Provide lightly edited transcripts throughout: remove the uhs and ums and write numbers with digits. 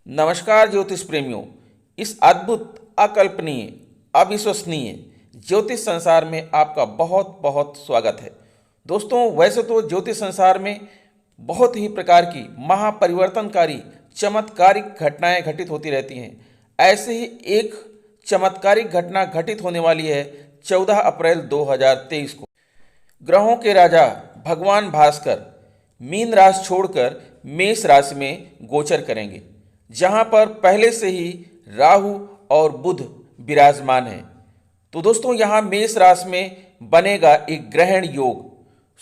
नमस्कार ज्योतिष प्रेमियों। इस अद्भुत, अकल्पनीय, अविश्वसनीय ज्योतिष संसार में आपका बहुत बहुत स्वागत है। दोस्तों, वैसे तो ज्योतिष संसार में बहुत ही प्रकार की महापरिवर्तनकारी चमत्कारिक घटनाएं घटित होती रहती हैं। ऐसे ही एक चमत्कारिक घटना घटित होने वाली है 14 अप्रैल 2023 को। ग्रहों के राजा भगवान भास्कर मीन राशि छोड़कर मेष राशि में गोचर करेंगे, जहां पर पहले से ही राहु और बुध विराजमान हैं। तो दोस्तों, यहां मेष राशि में बनेगा एक ग्रहण योग,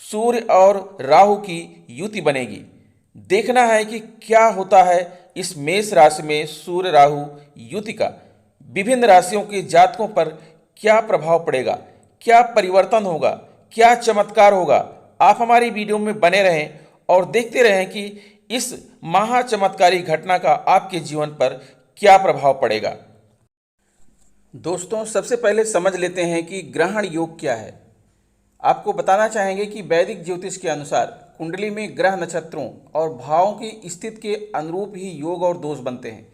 सूर्य और राहु की युति बनेगी। देखना है कि क्या होता है इस मेष राशि में सूर्य राहु युति का विभिन्न राशियों के जातकों पर क्या प्रभाव पड़ेगा, क्या परिवर्तन होगा, क्या चमत्कार होगा। आप हमारी वीडियो में बने रहें और देखते रहें कि इस महाचमत्कारी घटना का आपके जीवन पर क्या प्रभाव पड़ेगा। दोस्तों, सबसे पहले समझ लेते हैं कि ग्रहण योग क्या है। आपको बताना चाहेंगे कि वैदिक ज्योतिष के अनुसार कुंडली में ग्रह, नक्षत्रों और भावों की स्थिति के अनुरूप ही योग और दोष बनते हैं।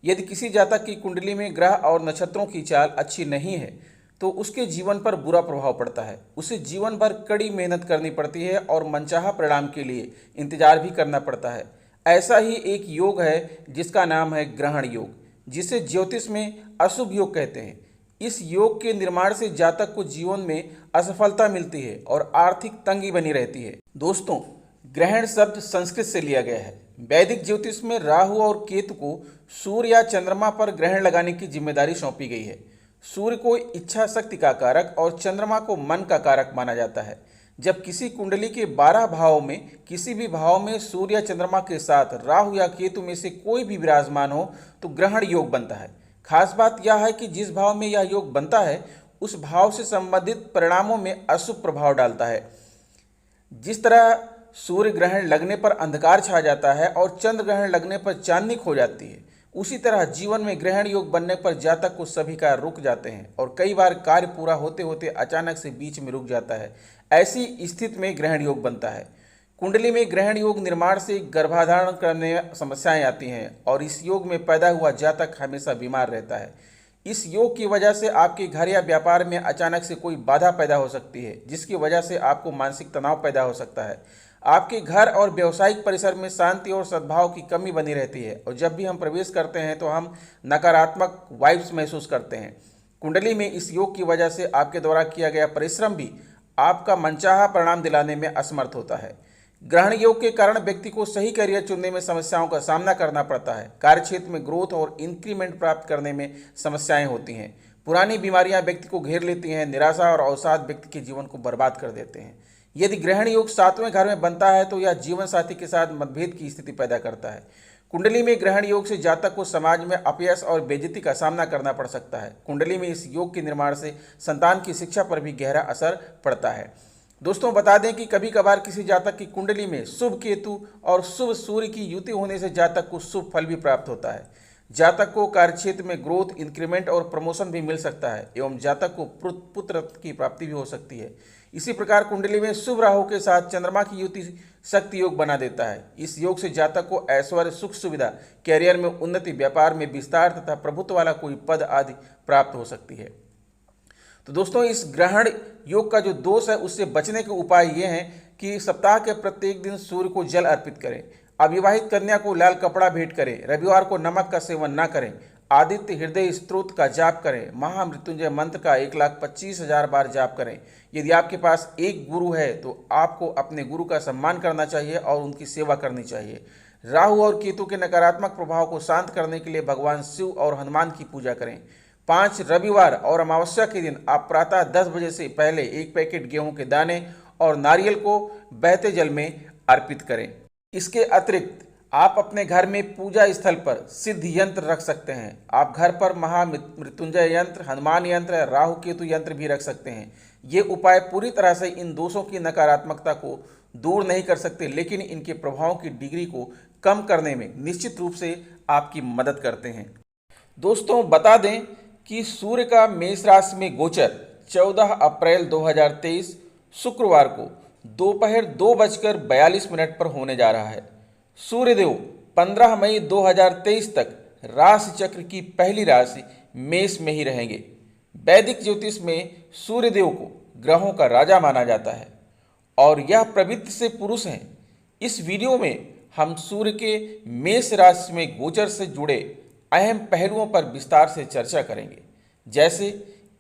यदि किसी जातक की कुंडली में ग्रह और नक्षत्रों की चाल अच्छी नहीं है तो उसके जीवन पर बुरा प्रभाव पड़ता है। उसे जीवन भर कड़ी मेहनत करनी पड़ती है और मनचाहा परिणाम के लिए इंतजार भी करना पड़ता है। ऐसा ही एक योग है जिसका नाम है ग्रहण योग, जिसे ज्योतिष में अशुभ योग कहते हैं। इस योग के निर्माण से जातक को जीवन में असफलता मिलती है और आर्थिक तंगी बनी रहती है। दोस्तों, ग्रहण शब्द संस्कृत से लिया गया है। वैदिक ज्योतिष में राहु और केतु को सूर्य या चंद्रमा पर ग्रहण लगाने की जिम्मेदारी सौंपी गई है। सूर्य को इच्छा शक्ति का कारक और चंद्रमा को मन का कारक माना जाता है। जब किसी कुंडली के 12 भावों में किसी भी भाव में सूर्य या चंद्रमा के साथ राहु या केतु में से कोई भी विराजमान हो तो ग्रहण योग बनता है। खास बात यह है कि जिस भाव में यह योग बनता है उस भाव से संबंधित परिणामों में अशुभ प्रभाव डालता है। जिस तरह सूर्य ग्रहण लगने पर अंधकार छा जाता है और चंद्र ग्रहण लगने पर चांदनी खो जाती है, उसी तरह जीवन में ग्रहण योग बनने पर जातक को सभी कार्य रुक जाते हैं और कई बार कार्य पूरा होते होते अचानक से बीच में रुक जाता है। ऐसी स्थिति में ग्रहण योग बनता है। कुंडली में ग्रहण योग निर्माण से गर्भाधारण करने में समस्याएं आती हैं और इस योग में पैदा हुआ जातक हमेशा बीमार रहता है। इस योग की वजह से आपके घर या व्यापार में अचानक से कोई बाधा पैदा हो सकती है, जिसकी वजह से आपको मानसिक तनाव पैदा हो सकता है। आपके घर और व्यवसायिक परिसर में शांति और सद्भाव की कमी बनी रहती है और जब भी हम प्रवेश करते हैं तो हम नकारात्मक वाइब्स महसूस करते हैं। कुंडली में इस योग की वजह से आपके द्वारा किया गया परिश्रम भी आपका मनचाहा परिणाम दिलाने में असमर्थ होता है। ग्रहण योग के कारण व्यक्ति को सही करियर चुनने में समस्याओं का सामना करना पड़ता है। कार्यक्षेत्र में ग्रोथ और इंक्रीमेंट प्राप्त करने में समस्याएं होती हैं। पुरानी बीमारियां व्यक्ति को घेर लेती हैं। निराशा और अवसाद व्यक्ति के जीवन को बर्बाद कर देते हैं। यदि ग्रहण योग 7वें घर में बनता है तो यह जीवन साथी के साथ मतभेद की स्थिति पैदा करता है। कुंडली में ग्रहण योग से जातक को समाज में अपयश और बेइज्जती का सामना करना पड़ सकता है। कुंडली में इस योग के निर्माण से संतान की शिक्षा पर भी गहरा असर पड़ता है। दोस्तों, बता दें कि कभी कभार किसी जातक की कुंडली में शुभ केतु और शुभ सूर्य की युति होने से जातक को शुभ फल भी प्राप्त होता है। जातक को कार्यक्षेत्र में ग्रोथ, इंक्रीमेंट और प्रमोशन भी मिल सकता है एवं जातक को पुत्र की प्राप्ति भी हो सकती है। इसी प्रकार कुंडली में शुभ राहु के साथ चंद्रमा की युति शक्ति योग बना देता है। इस योग से जातक को ऐश्वर्य, सुख सुविधा, कैरियर में उन्नति, व्यापार में विस्तार तथा प्रभुत्व वाला कोई पद आदि प्राप्त हो सकती है। तो दोस्तों, इस ग्रहण योग का जो दोष है उससे बचने के उपाय ये हैं कि सप्ताह के प्रत्येक दिन सूर्य को जल अर्पित करें, अविवाहित कन्या को लाल कपड़ा भेंट करें, रविवार को नमक का सेवन न करें, आदित्य हृदय स्तोत्र का जाप करें, महामृत्युंजय मंत्र का 1,25,000 बार जाप करें। यदि आपके पास एक गुरु है तो आपको अपने गुरु का सम्मान करना चाहिए और उनकी सेवा करनी चाहिए। राहु और केतु के नकारात्मक प्रभाव को शांत करने के लिए भगवान शिव और हनुमान की पूजा करें। 5 रविवार और अमावस्या के दिन आप प्रातः 10 बजे से पहले 1 पैकेट गेहूं के दाने और नारियल को बहते जल में अर्पित करें। इसके अतिरिक्त आप अपने घर में पूजा स्थल पर सिद्ध यंत्र रख सकते हैं। आप घर पर महामृत्युंजय यंत्र, हनुमान यंत्र, राहु केतु यंत्र भी रख सकते हैं। ये उपाय पूरी तरह से इन दोषों की नकारात्मकता को दूर नहीं कर सकते, लेकिन इनके प्रभावों की डिग्री को कम करने में निश्चित रूप से आपकी मदद करते हैं। दोस्तों, बता दें कि सूर्य का मेष राशि में गोचर 14 अप्रैल 2023 शुक्रवार को दोपहर 2:42 पर होने जा रहा है। सूर्यदेव 15 मई 2023 तक राशि चक्र की पहली राशि मेष में ही रहेंगे। वैदिक ज्योतिष में सूर्यदेव को ग्रहों का राजा माना जाता है और यह प्रवृत्ति से पुरुष हैं। इस वीडियो में हम सूर्य के मेष राशि में गोचर से जुड़े अहम पहलुओं पर विस्तार से चर्चा करेंगे, जैसे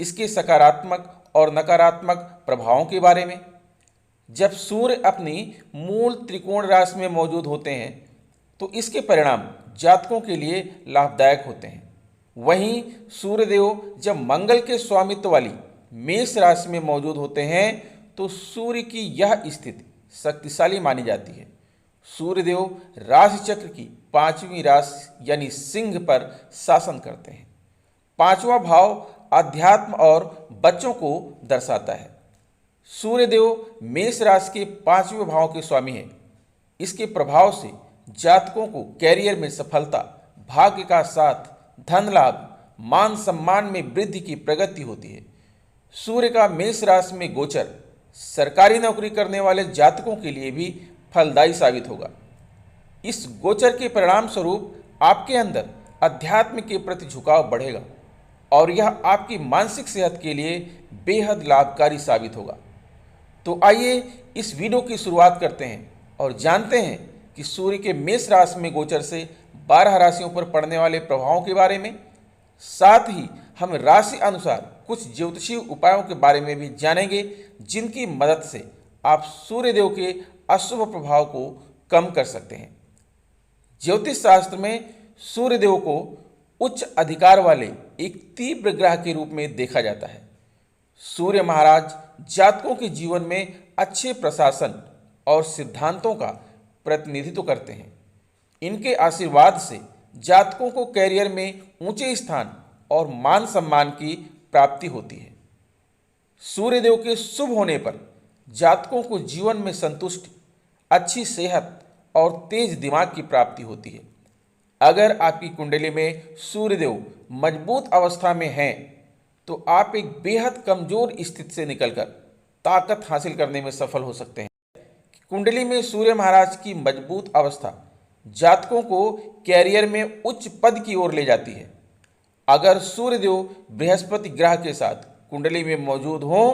इसके सकारात्मक और नकारात्मक प्रभावों के बारे में। जब सूर्य अपनी मूल त्रिकोण राशि में मौजूद होते हैं तो इसके परिणाम जातकों के लिए लाभदायक होते हैं। वहीं सूर्यदेव जब मंगल के स्वामित्व वाली मेष राशि में मौजूद होते हैं तो सूर्य की यह स्थिति शक्तिशाली मानी जाती है। सूर्यदेव राशि चक्र की पांचवी राशि यानी सिंह पर शासन करते हैं। पांचवा भाव अध्यात्म और बच्चों को दर्शाता है। सूर्यदेव मेष राशि के पांचवें भाव के स्वामी हैं। इसके प्रभाव से जातकों को कैरियर में सफलता, भाग्य का साथ, धन लाभ, मान सम्मान में वृद्धि की प्रगति होती है। सूर्य का मेष राशि में गोचर सरकारी नौकरी करने वाले जातकों के लिए भी फलदायी साबित होगा। इस गोचर के परिणाम स्वरूप आपके अंदर अध्यात्म के प्रति झुकाव बढ़ेगा और यह आपकी मानसिक सेहत के लिए बेहद लाभकारी साबित होगा। तो आइए इस वीडियो की शुरुआत करते हैं और जानते हैं कि सूर्य के मेष राशि में गोचर से 12 राशियों पर पड़ने वाले प्रभावों के बारे में। साथ ही हम राशि अनुसार कुछ ज्योतिषीय उपायों के बारे में भी जानेंगे, जिनकी मदद से आप सूर्यदेव के अशुभ प्रभाव को कम कर सकते हैं। ज्योतिष शास्त्र में सूर्यदेव को उच्च अधिकार वाले एक तीव्र ग्रह के रूप में देखा जाता है। सूर्य महाराज जातकों के जीवन में अच्छे प्रशासन और सिद्धांतों का प्रतिनिधित्व करते हैं। इनके आशीर्वाद से जातकों को कैरियर में ऊंचे स्थान और मान सम्मान की प्राप्ति होती है। सूर्यदेव के शुभ होने पर जातकों को जीवन में संतुष्टि, अच्छी सेहत और तेज दिमाग की प्राप्ति होती है। अगर आपकी कुंडली में सूर्यदेव मजबूत अवस्था में हैं तो आप एक बेहद कमजोर स्थिति से निकलकर ताकत हासिल करने में सफल हो सकते हैं। कुंडली में सूर्य महाराज की मजबूत अवस्था जातकों को कैरियर में उच्च पद की ओर ले जाती है। अगर सूर्यदेव बृहस्पति ग्रह के साथ कुंडली में मौजूद हो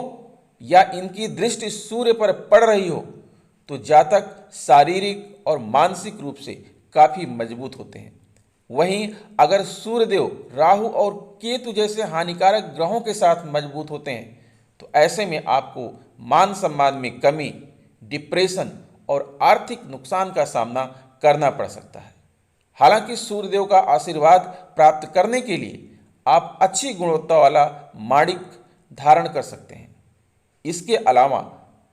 या इनकी दृष्टि सूर्य पर पड़ रही हो तो जातक शारीरिक और मानसिक रूप से काफी मजबूत होते हैं। वहीं अगर सूर्यदेव राहु और केतु जैसे हानिकारक ग्रहों के साथ मजबूत होते हैं तो ऐसे में आपको मान सम्मान में कमी, डिप्रेशन और आर्थिक नुकसान का सामना करना पड़ सकता है। हालांकि सूर्यदेव का आशीर्वाद प्राप्त करने के लिए आप अच्छी गुणवत्ता वाला माणिक धारण कर सकते हैं। इसके अलावा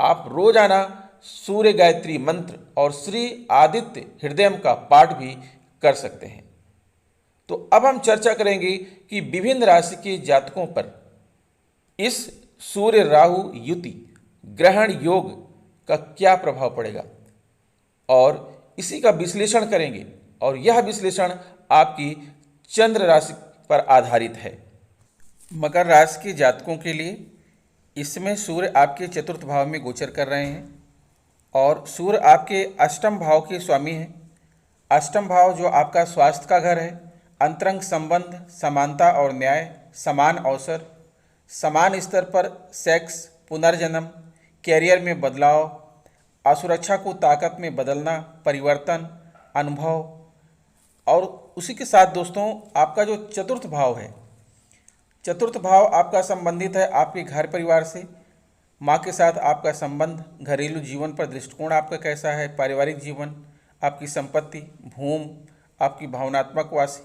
आप रोजाना सूर्य गायत्री मंत्र और श्री आदित्य हृदयम का पाठ भी कर सकते हैं। तो अब हम चर्चा करेंगे कि विभिन्न राशि के जातकों पर इस सूर्य राहु युति ग्रहण योग का क्या प्रभाव पड़ेगा और इसी का विश्लेषण करेंगे। और यह विश्लेषण आपकी चंद्र राशि पर आधारित है। मकर राशि के जातकों के लिए इसमें सूर्य आपके चतुर्थ भाव में गोचर कर रहे हैं और सूर्य आपके अष्टम भाव के स्वामी हैं। अष्टम भाव जो आपका स्वास्थ्य का घर है, अंतरंग संबंध, समानता और न्याय, समान अवसर, समान स्तर पर सेक्स, पुनर्जन्म, कैरियर में बदलाव, असुरक्षा को ताकत में बदलना, परिवर्तन, अनुभव। और उसी के साथ दोस्तों आपका जो चतुर्थ भाव है, चतुर्थ भाव आपका संबंधित है आपके घर परिवार से। माँ के साथ आपका संबंध, घरेलू जीवन पर दृष्टिकोण आपका कैसा है, पारिवारिक जीवन, आपकी संपत्ति, भूमि, आपकी भावनात्मक वासी।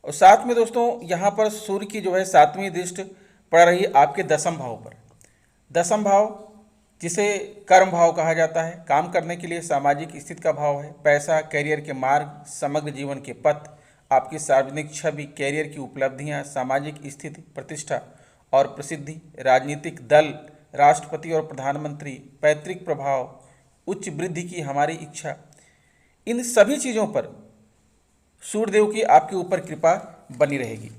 और साथ में दोस्तों यहाँ पर सूर्य की जो है 7वीं दृष्टि पड़ रही है आपके दसम भाव पर। दसम भाव जिसे कर्म भाव कहा जाता है, काम करने के लिए सामाजिक स्थिति का भाव है। पैसा, कैरियर के मार्ग, समग्र जीवन के पथ, आपकी सार्वजनिक छवि, कैरियर की उपलब्धियां, सामाजिक स्थिति, प्रतिष्ठा और प्रसिद्धि, राजनीतिक दल, राष्ट्रपति और प्रधानमंत्री, पैतृक प्रभाव, उच्च वृद्धि की हमारी इच्छा, इन सभी चीज़ों पर सूर्यदेव की आपके ऊपर कृपा बनी रहेगी।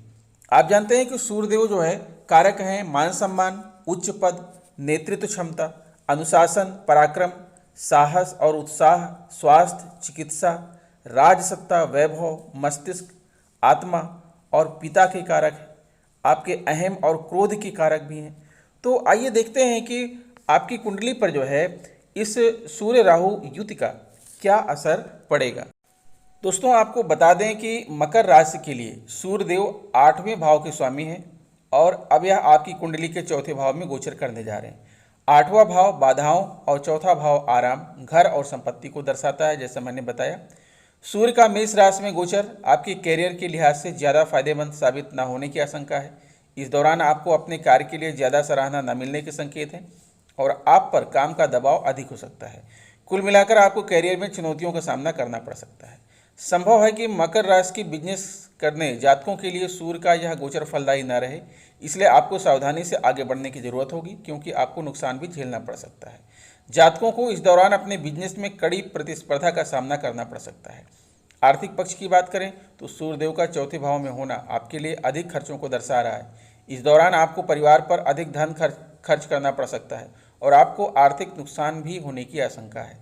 आप जानते हैं कि सूर्यदेव जो है कारक हैं मान सम्मान, उच्च पद, नेतृत्व क्षमता, अनुशासन, पराक्रम, साहस और उत्साह, स्वास्थ्य, चिकित्सा, राजसत्ता, वैभव, मस्तिष्क, आत्मा और पिता के कारक है, आपके अहम और क्रोध के कारक भी हैं। तो आइए देखते हैं कि आपकी कुंडली पर जो है इस सूर्य राहु युति का क्या असर पड़ेगा। दोस्तों, आपको बता दें कि मकर राशि के लिए सूर्यदेव 8वें भाव के स्वामी हैं और अब यह आपकी कुंडली के चौथे भाव में गोचर करने जा रहे हैं। 8वां भाव बाधाओं और चौथा भाव आराम, घर और संपत्ति को दर्शाता है। जैसा मैंने बताया, सूर्य का मेष राशि में गोचर आपके कैरियर के लिहाज से ज़्यादा फायदेमंद साबित न होने की आशंका है। इस दौरान आपको अपने कार्य के लिए ज़्यादा सराहना न मिलने के संकेत हैं और आप पर काम का दबाव अधिक हो सकता है। कुल मिलाकर आपको कैरियर में चुनौतियों का सामना करना पड़ सकता है। संभव है कि मकर राशि की बिजनेस करने जातकों के लिए सूर्य का यह गोचर फलदायी न रहे, इसलिए आपको सावधानी से आगे बढ़ने की जरूरत होगी, क्योंकि आपको नुकसान भी झेलना पड़ सकता है। जातकों को इस दौरान अपने बिजनेस में कड़ी प्रतिस्पर्धा का सामना करना पड़ सकता है। आर्थिक पक्ष की बात करें तो सूर्यदेव का चौथे भाव में होना आपके लिए अधिक खर्चों को दर्शा रहा है। इस दौरान आपको परिवार पर अधिक धन खर्च करना पड़ सकता है और आपको आर्थिक नुकसान भी होने की आशंका है।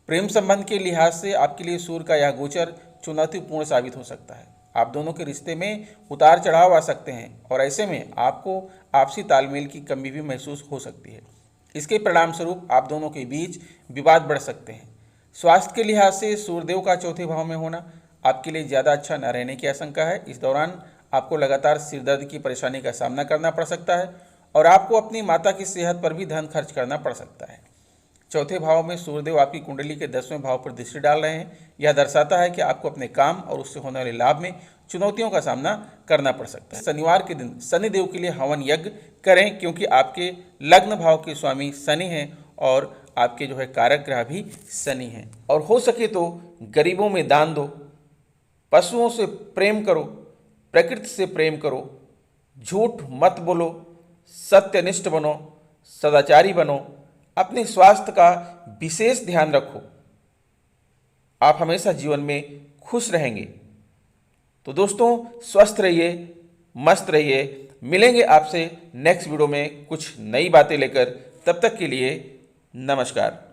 प्रेम संबंध के लिहाज से आपके लिए सूर्य का यह गोचर चुनौतीपूर्ण साबित हो सकता है। आप दोनों के रिश्ते में उतार चढ़ाव आ सकते हैं और ऐसे में आपको आपसी तालमेल की कमी भी महसूस हो सकती है। इसके परिणाम स्वरूप आप दोनों के बीच विवाद बढ़ सकते हैं। स्वास्थ्य के लिहाज से सूर्यदेव का चौथे भाव में होना आपके लिए ज़्यादा अच्छा न रहने की आशंका है। इस दौरान आपको लगातार सिरदर्द की परेशानी का सामना करना पड़ सकता है और आपको अपनी माता की सेहत पर भी धन खर्च करना पड़ सकता है। चौथे भाव में सूर्यदेव आपकी कुंडली के 10वें भाव पर दृष्टि डाल रहे हैं। यह दर्शाता है कि आपको अपने काम और उससे होने वाले लाभ में चुनौतियों का सामना करना पड़ सकता है। शनिवार के दिन शनिदेव के लिए हवन यज्ञ करें, क्योंकि आपके लग्न भाव के स्वामी शनि हैं और आपके जो है कारक ग्रह भी शनि हैं। और हो सके तो गरीबों में दान दो, पशुओं से प्रेम करो, प्रकृति से प्रेम करो, झूठ मत बोलो, सत्यनिष्ठ बनो, सदाचारी बनो, अपने स्वास्थ्य का विशेष ध्यान रखो। आप हमेशा जीवन में खुश रहेंगे। तो दोस्तों, स्वस्थ रहिए, मस्त रहिए। मिलेंगे आपसे नेक्स्ट वीडियो में कुछ नई बातें लेकर। तब तक के लिए नमस्कार।